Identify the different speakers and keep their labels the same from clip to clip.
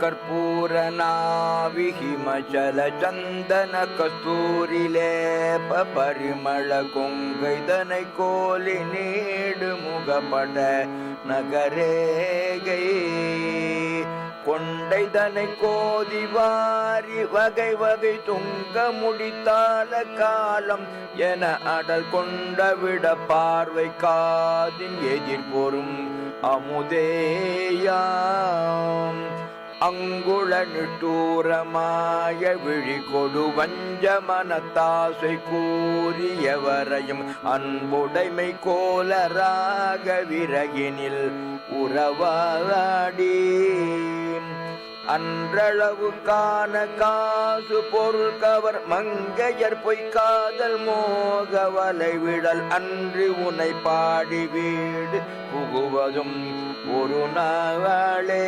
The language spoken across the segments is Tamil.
Speaker 1: कर्पूरनाभि हिमचल चंदन कस्तूरिलेप परिमल कोंगैदनै कोलि नीडु मुगपट नगरेगै கொண்டைதனை கோதிவாரி வகை வகை துங்க முடித்தால காலம் என அடல் கொண்டவிட பார்வை காதின் எதிர்பொறும் அமுதேயாம் அங்குள நிட்டூரமாய விழி கொடு வஞ்ச மனத்தாசை கூறியவரையும் அன்புடைமை கோலராக விறகினில் உறவாடி அன்றளவு காண காசு பொருள் கவர் மங்கையர் பொய்க்காதல் மோக வலைவிடல் அன்றி உனை பாடி வீடு புகுவதும் ஒரு நாளே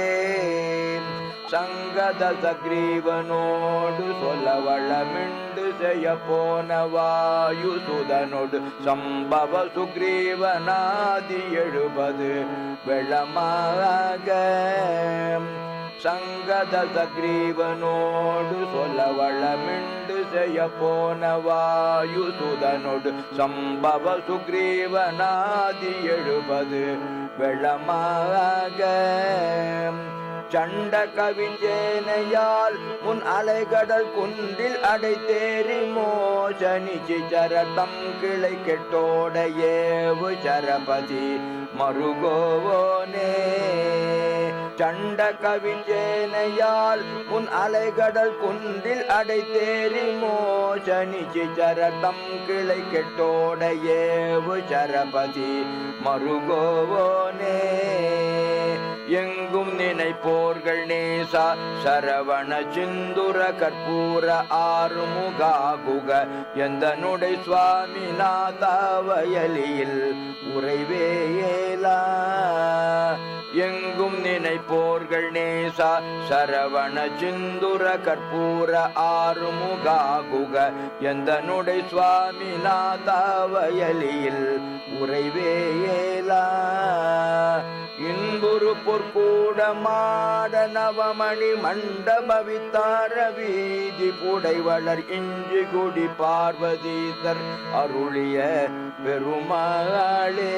Speaker 1: சங்கத சக்ரீவனோடு சொல்ல வளமிண்டு செய்ய போன வாயு சுதனோடு சம்பவ சுக்ரீவனாதி 70 வெள்ளமாக சங்கத சக்ரீவனோடு சொல்ல வளமிண்டு செய்ய போன வாயு சுதனோடு சம்பவ சுக்ரீவனாதி 70 வெள்ளமாக சண்ட கவிஞ்சேனையால் முன் அலைகடல் குன்றில் அடைத்தேறி மோசனிச்சி சரதம் கிளை கெட்டோட ஏவு சரபதி மருகோவோனே சண்ட கவிஞ்சேனையால் முன் அலைகடல் குன்றில் அடைத்தேறி மோசனிச்சி சரதம் கிளை கெட்டோட ஏவு சரபதி மருகோவோனே எங்கும் நினைப்போர்கள் நேசா சரவண சிந்துர கற்பூர ஆறுமுகாகுக எந்தனுடை சுவாமிநாத வயலியில் உறைவேலா எங்கும் நினைப்போர்கள் நேசா சரவண சிந்துர கற்பூர ஆறுமுகாகுக எந்தனுடை சுவாமிநாத வயலியில் உறைவேலா இன்புரு பொற்கூட மாட நவமணி மண்டப வித்தார வீதி புடை வளர் இஞ்சி குடி பார்வதீசர் அருளிய பெருமாளே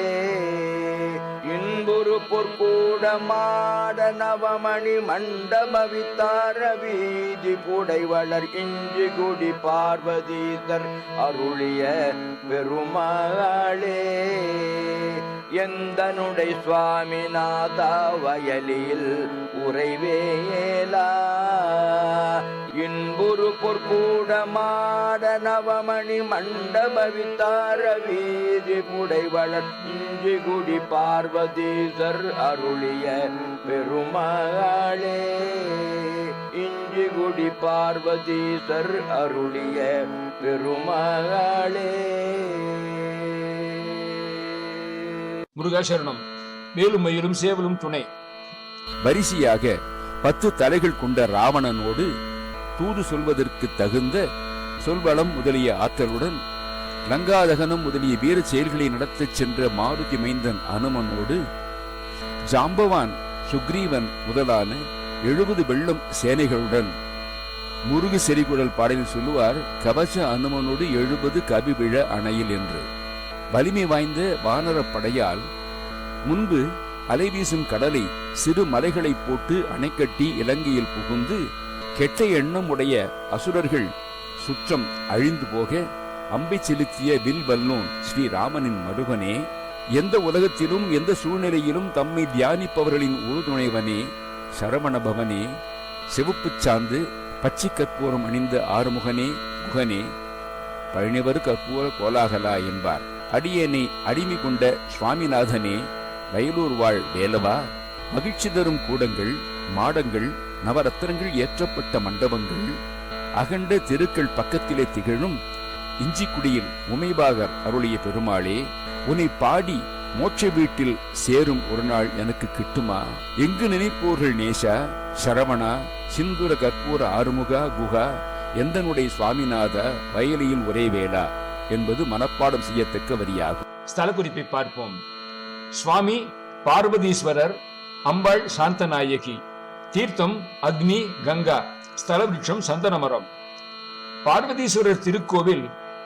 Speaker 1: இன்புரு பொற்கூட மாட நவமணி மண்டப வித்தார வீதி புடை வளர் இஞ்சி குடி பார்வதீசர் அருளிய பெருமாளே எந்தனுடை சுவாமிநாத வயலில் உறைவேலா இன்புரு பொற்கூட மாட நவமணி மண்டப வித்தார வீதி புடை வளர் இஞ்சி குடி பார்வதீசர் அருளிய பெருமாளே இஞ்சி குடி பார்வதீசர் அருளிய பெருமாளே.
Speaker 2: முருகாசரணம். மேலும் மயிலும் சேவலும் துணை.
Speaker 3: வரிசையாக 10 தலைகள் கொண்ட ராவணனோடு தூது சொல்வதற்கு தகுந்த சொல்வளம் முதலிய ஆற்றலுடன் லங்காதகனம் முதலிய வீர செயல்களை நடத்தச் சென்ற மாருதி மைந்தன் அனுமனோடு ஜாம்பவான் சுக்ரீவன் முதலான 70 வெள்ளம் சேனைகளுடன் முருகு செறிகுழல் பாடலில் சொல்லுவார், கவச அனுமனோடு 70 கவி விழ அணையில் என்று. வலிமை வாய்ந்த வானர படையால் முன்பு அலைவீசும் கடலை சிறு மலைகளை போட்டு அணைக்கட்டி இலங்கையில் புகுந்து கெட்ட எண்ணம் உடைய அசுரர்கள் சுற்றம் அழிந்து போக அம்பை செலுத்திய வில் வல்லோன் ஸ்ரீராமனின் மருகனே, எந்த உலகத்திலும் எந்த சூழ்நிலையிலும் தம்மை தியானிப்பவர்களின் உறுதுணைவனே, சரவணபவனே, சிவப்பு சார்ந்து பச்சை கற்பூரம் அணிந்த ஆறுமுகனே குகனே பழனிவர் கற்பூர கோலாகலா என்பார். அடியேனை அடிமை கொண்ட சுவாமிநாதனே வயலூர் வாழ் வேலவா, மகிழ்ச்சி தரும் கூடங்கள், மாடங்கள், நவரத்தினங்கள் ஏற்றப்பட்ட மண்டபங்கள், அகண்ட தெருக்கள் பக்கத்திலே திகழும் இஞ்சிக்குடியில் உமைபாகர் அருளிய பெருமாளே, உன்னை பாடி மோட்ச வீட்டில் சேரும் ஒரு நாள் எனக்கு கிட்டுமா? எங்கு நினைப்போர்கள் நேசா, சரவணா, சிந்துர கற்பூர ஆறுமுகா குகா, எந்தனுடைய சுவாமிநாத வயலியில் ஒரே வேளா என்பது மனப்பாடம் செய்யத்தக்க வரியாகும்.
Speaker 2: ஸ்தல குறிப்பை பார்ப்போம். சுவாமி பார்வதீஸ்வரர், அம்பாள் சாந்தநாயகி, தீர்த்தம் அக்னி கங்கா, ஸ்தல விருட்சம் சந்தனமரம். பார்வதீஸ்வரர் திருக்கோவில்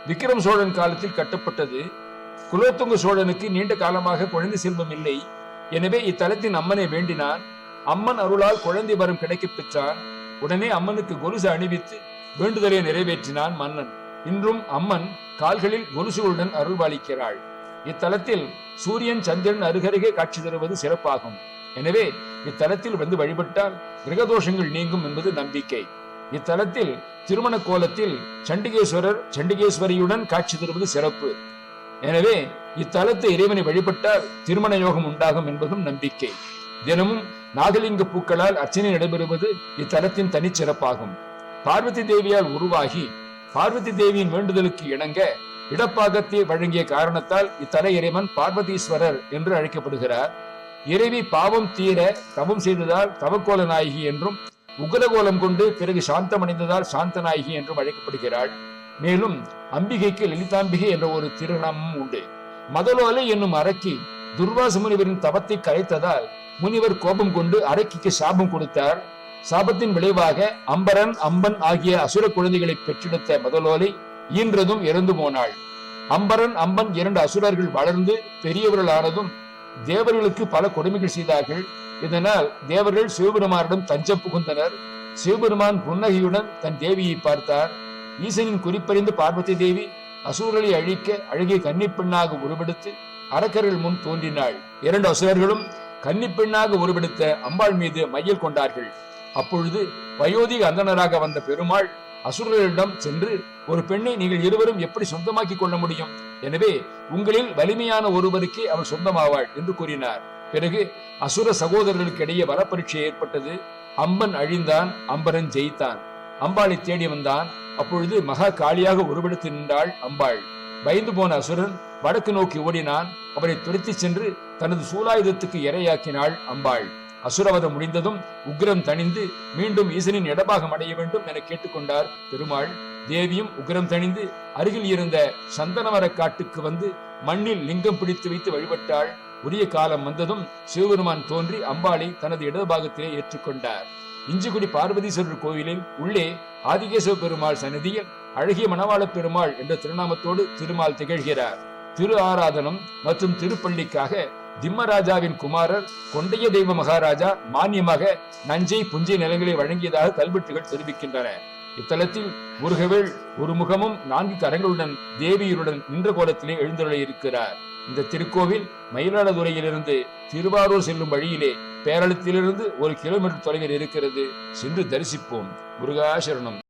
Speaker 2: விக்ரம் சோழன் காலத்தில் கட்டப்பட்டது. குலோத்துங்க சோழனுக்கு நீண்ட காலமாக குழந்தை செல்வம் இல்லை. எனவே இத்தலத்தின் அம்மனை வேண்டினான். அம்மன் அருளால் குழந்தை வரம் கிடைக்கப் பெற்றான். உடனே அம்மனுக்கு கொலுசு அணிவித்து வேண்டுதலை நிறைவேற்றினான் மன்னன். இன்றும் அம்மன் கால்களில் கொலுசுகளுடன் அருள்பாலிக்கிறாள். இத்தலத்தில் சூரியன் சந்திரன் அருகருகே காட்சி தருவது சிறப்பாகும். எனவே இத்தலத்தில் வந்து வழிபட்டால் கிரகதோஷங்கள் நீங்கும் என்பது நம்பிக்கை. இத்தலத்தில் திருமண கோலத்தில் சண்டிகேஸ்வரர் சண்டிகேஸ்வரியுடன் காட்சி தருவது சிறப்பு. எனவே இத்தலத்தை இறைவனை வழிபட்டால் திருமண யோகம் உண்டாகும் என்பதும் நம்பிக்கை. தினமும் நாகலிங்க பூக்களால் அர்ச்சனை நடைபெறுவது இத்தலத்தின் தனிச்சிறப்பாகும். பார்வதி தேவியால் உருவாகி பார்வதி தேவியின் வேண்டுதலுக்கு இணங்க இடப்பாகத்தை வழங்கிய காரணத்தால் இத்தல இறைவன் பார்வதீஸ்வரர் என்று அழைக்கப்படுகிறார். இறைவி பாவம் தீர தவம் செய்ததால் தவக்கோல நாயகி என்றும், உக்ரகோலம் கொண்டு பிறகு சாந்தமடைந்ததால் சாந்தநாயகி என்றும் அழைக்கப்படுகிறாள். மேலும் அம்பிகைக்கு லலிதாம்பிகை என்ற ஒரு திருநாமம் உண்டு. மதலோலை என்னும் அரக்கி துர்வாச முனிவரின் தவத்தை கரைத்ததால் முனிவர் கோபம் கொண்டு அரக்கிக்கு சாபம் கொடுத்தார். சாபத்தின் விளைவாக அம்பரன் அம்பன் ஆகிய அசுர குழந்தைகளை பெற்றெடுத்த மதலோலை ஈன்றதும் இறந்து போனாள். அம்பரன் அம்பன் 2 அசுரர்கள் வளர்ந்து பெரியவர்கள் ஆனதும் தேவர்களுக்கு பல கொடுமைகள் செய்தார்கள். இதனால் தேவர்கள் சிவபெருமானிடம் தஞ்சம் புகுந்தனர். சிவபெருமான் புன்னகையுடன் தன் தேவியை பார்த்தார். ஈசனின் குறிப்பறிந்து பார்வதி தேவி அசுரர்களை அழிக்க அழகிய கன்னிப்பெண்ணாக உருவெடுத்து அரக்கர்கள் முன் தோன்றினாள். 2 அசுரர்களும் கன்னிப்பெண்ணாக உருவெடுத்த அம்பாள் மீது மையல் கொண்டார்கள். அப்பொழுது வயோதிக அந்தணராக வந்த பெருமாள் அசுரர்களிடம் சென்று, ஒரு பெண்ணை நீங்கள் இருவரும் எப்படி சொந்தமாக்கிக் கொள்ள முடியும்? எனவே உங்களில் வலிமையான ஒருவருக்கே அவள் சொந்தமாவாள் என்று கூறினார். பிறகு அசுர சகோதரர்களுக்கு இடையே வரப்பரீட்சை ஏற்பட்டது. அம்பன் அழிந்தான், அம்பரன் ஜெயித்தான். அம்பாளை தேடி வந்தான். அப்பொழுது மகா காளியாக உருவெடுத்து நின்றாள் அம்பாள். பயந்து போன அசுரன் வடக்கு நோக்கி ஓடினான். அவரை துரத்தி சென்று தனது சூலாயுதத்துக்கு இரையாக்கினாள் அம்பாள். அசுரவதம் முடிந்ததும் உக்ரம் தணிந்து மீண்டும் ஈசனின் இடபாகம் அடைய வேண்டும் என கேட்டுக்கொண்டார் பெருமாள். தேவியும் உக்ரம் தணிந்து அருகில் இருந்த சந்தனமர காட்டுக்கு வந்து மண்ணில் லிங்கம் பிடித்து வைத்து வழிபட்டாள். உரிய காலம் வந்ததும் சிவபெருமான் தோன்றி அம்பாளை தனது இடபாகத்திலே ஏற்றுக்கொண்டார். இஞ்சிக்குடி பார்வதீஸ்வரர் கோயிலில் உள்ளே ஆதிகேசவ பெருமாள் சன்னதியில் அழகிய மணவாள பெருமாள் என்ற திருநாமத்தோடு திருமால் திகழ்கிறார். திரு ஆராதனம் மற்றும் திருப்பள்ளிக்காக திம்மராஜாவின் குமாரர் கொண்டைய தெய்வ மகாராஜா மானியமாக நஞ்சை புஞ்சை நிலங்களை வழங்கியதாக கல்வெட்டுகள் தெரிவிக்கின்றன. இத்தலத்தில் முருகவேள் ஒரு முகமும் 4 கரங்களுடன் தேவியருடன் நின்ற கோலத்திலே எழுந்தருளி இருக்கிறார். இந்த திருக்கோவில் மயிலாடுதுறையிலிருந்து திருவாரூர் செல்லும் வழியிலே பேரளத்திலிருந்து 1 கிலோமீட்டர் தொலைவில் இருக்கிறது. சென்று தரிசிப்போம். முருகாசரணம்.